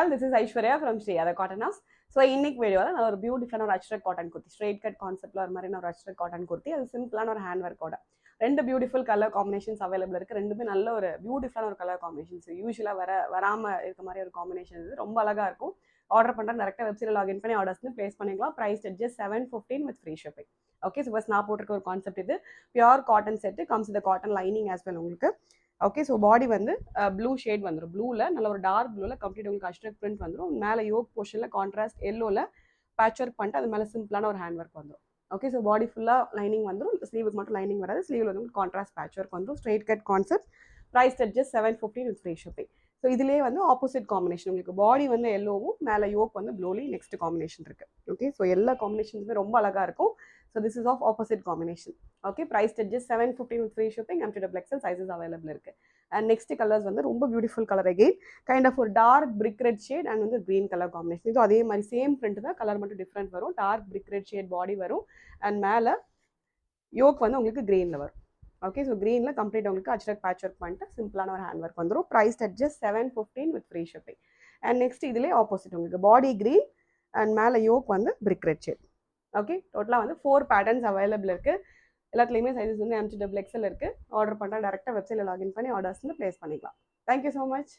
all, this is Aishwarya from Sri Ada Cotton House. So இன்னைக்கு வீடியோவில் நான் ஒரு பியூட்டிஃபுல்லான ஒரு ajrak cotton kurti, straight cut கான்செப்ட்ல ஒரு மாதிரி ஒரு அச்ரக் காட்டன் குர்த்தி, அது சிம்பிளான ஒரு ஹேண்ட் ஒர்க்கோட ரெண்டு பியூட்டிஃபுல் கலர் காம்பினேஷன்ஸ் அவைலபிள் இருக்குது. ரெண்டுமே நல்ல ஒரு பியூட்டிஃபுல்லான ஒரு கலர் காம்பினேஷன்ஸ், யூஸ்வலாக வராமல் இருக்க மாதிரி ஒரு காம்பினேஷன். இது ரொம்ப அழகாக இருக்கும். ஆர்டர் பண்ணுறேன், டேரெக்டாக வெப்சைட்டில் லாகின் பண்ணி ஆர்டர்ஸ் ப்ளேஸ் பண்ணிக்கலாம். Price just 715 with free shipping. Okay, so பஸ் நான் போட்டிருக்க ஒரு கான்செப்ட் இது. பியூர் காட்டன் செட்டு கம்ஸ் இந்த காட்டன் லைனிங் ஆஸ் வெல் உங்களுக்கு. ஓகே, ஸோ பாடி வந்து ப்ளூ ஷேட் வந்துடும். ப்ளூவில் நல்ல ஒரு டார்க் ப்ளூவில் கம்ப்ளீட் உங்களுக்கு அஷ்ரக் பிரிண்ட் வந்துடும். மேலே யோக் போர்ஷனில் கான்ட்ராஸ்ட் எல்லோவில் பேட்ச் ஒர்க் பண்ணிட்டு அது மேலே சிம்பிளான ஒரு ஹேண்ட் ஒர்க் வந்துடும். ஓகே, ஸோ பாடி ஃபுல்லாக லைனிங் வந்துடும். ஸ்லீவுக்கு மட்டும் லைனிங் வராது. ஸ்லீவில் வந்து கான்ட்ராஸ்ட் பேட்ச் ஒர்க் வந்துடும். Straight cut concept. Price just 715 with free shipping. So இதுலேயே வந்து ஆப்போசிட் காம்பினேஷன், உங்களுக்கு பாடி வந்து எல்லோவும் மேலே யோக் வந்து ப்ளூலி நெக்ஸ்ட் காம்பினேஷன் இருக்குது. ஓகே, ஸோ எல்லா காம்பினேஷன்ஸுமே ரொம்ப அழகாக இருக்கும். So this is of opposite combination. Okay, price just 715 with free shipping. M2XL sizes available இருக்குது. அண்ட் நெக்ஸ்ட் கலர்ஸ் வந்து ரொம்ப beautiful colour again, kind of ஒரு dark brick red shade and வந்து க்ரீன் கலர் காம்பினேஷன். இது அதே மாதிரி same print தான், colour மட்டும் டிஃப்ரெண்ட் வரும். Dark brick red shade body வரும் அண்ட் மேலே யோக் வந்து உங்களுக்கு க்ரீனில் வரும். ஓகே, ஸோ க்ரீனில் கம்ப்ளீட் உங்களுக்கு அச்ரக் பேட்ச் ஒர்க் பண்ணிட்டு சிம்பிளான ஒரு ஹேண்ட் ஒர்க் வந்துடும். Price just 715 with free shipping. And next இதிலே ஆப்போசிட் உங்களுக்கு பாடி க்ரீன் அண்ட் மேலே யோக் வந்து பிரிக் ரெட் ஷேட். ஓகே, டோட்டலாக வந்து 4 பேட்டர்ன்ஸ் அவைலபிள் இருக்குது. எல்லாத்துலேயுமே சைஸஸ் வந்து M2XL இருக்குது. ஆர்டர் பண்ணால் டேரெக்டாக வெப்சைட்டில் லாகின் பண்ணி ஆர்டர்ஸ் வந்து ப்ளேஸ் பண்ணிக்கலாம். Thank you so much.